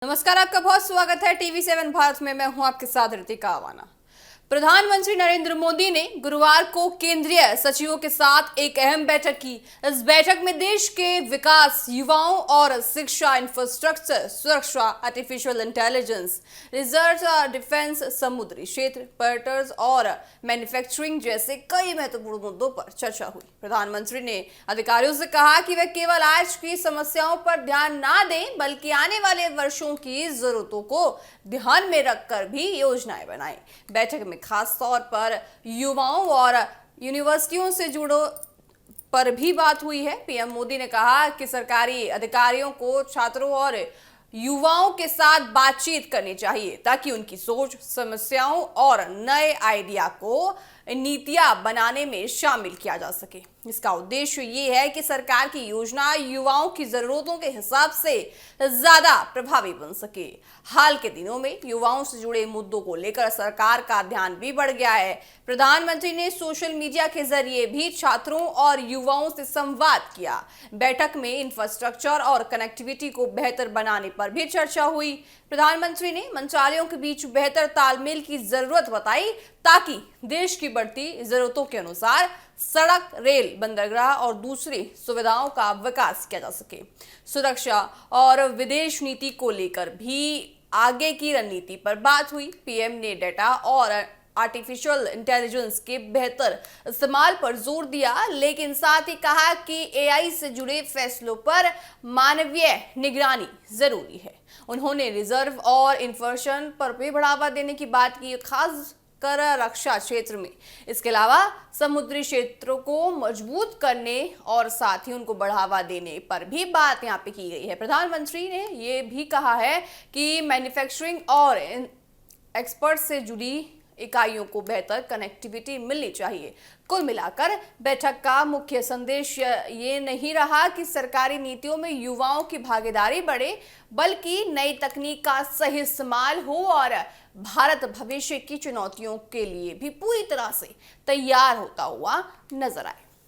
नमस्कार, आपका बहुत स्वागत है टीवी7 भारत में। मैं हूं आपके साथ ऋतिका आवाना। प्रधानमंत्री नरेंद्र मोदी ने गुरुवार को केंद्रीय सचिवों के साथ एक अहम बैठक की। इस बैठक में देश के विकास, युवाओं और शिक्षा, इंफ्रास्ट्रक्चर, सुरक्षा, आर्टिफिशियल इंटेलिजेंस, रिसर्च, डिफेंस, समुद्री क्षेत्र, पर्यटन और मैन्युफैक्चरिंग जैसे कई महत्वपूर्ण मुद्दों पर चर्चा हुई। प्रधानमंत्री ने अधिकारियों से कहा कि वे केवल आज की समस्याओं पर ध्यान ना दें, बल्कि आने वाले वर्षों की जरूरतों को ध्यान में रखकर भी योजनाएं बनाएं। बैठक में खास तौर पर युवाओं और यूनिवर्सिटियों से जुड़ो पर भी बात हुई है। पीएम मोदी ने कहा कि सरकारी अधिकारियों को छात्रों और युवाओं के साथ बातचीत करनी चाहिए ताकि उनकी सोच, समस्याओं और नए आइडिया को नीतियां बनाने में शामिल किया जा सके। इसका उद्देश्य ये है कि सरकार की योजना युवाओं की जरूरतों के हिसाब से ज्यादा प्रभावी बन सके। हाल के दिनों में युवाओं से जुड़े मुद्दों को लेकर सरकार का ध्यान भी बढ़ गया है। प्रधानमंत्री ने सोशल मीडिया के जरिए भी छात्रों और युवाओं से संवाद किया। बैठक में इंफ्रास्ट्रक्चर और कनेक्टिविटी को बेहतर बनाने पर भी चर्चा हुई। प्रधानमंत्री ने मंत्रालयों के बीच बेहतर तालमेल की जरूरत बताई ताकि देश की बढ़ती जरूरतों के अनुसार सड़क, रेल, बंदरगाह और दूसरी सुविधाओं का विकास किया जा सके। सुरक्षा और विदेश नीति को लेकर भी आगे की रणनीति पर बात हुई। पीएम ने डेटा और आर्टिफिशियल इंटेलिजेंस के बेहतर इस्तेमाल पर जोर दिया, लेकिन साथ ही कहा कि एआई से जुड़े फैसलों पर मानवीय निगरानी जरूरी है। उन्होंने रिजर्व और इन्फॉर्मेशन पर भी बढ़ावा देने की बात की, खास कर रक्षा क्षेत्र में। इसके अलावा समुद्री क्षेत्रों को मजबूत करने और साथ ही उनको बढ़ावा देने पर भी बात यहाँ पे की गई है। प्रधानमंत्री ने ये भी कहा है कि मैन्युफैक्चरिंग और एक्सपर्ट से जुड़ी इकाइयों को बेहतर कनेक्टिविटी मिलनी चाहिए। कुल मिलाकर बैठक का मुख्य संदेश ये नहीं रहा कि सरकारी नीतियों में युवाओं की भागीदारी बढ़े, बल्कि नई तकनीक का सही इस्तेमाल हो और भारत भविष्य की चुनौतियों के लिए भी पूरी तरह से तैयार होता हुआ नजर आए।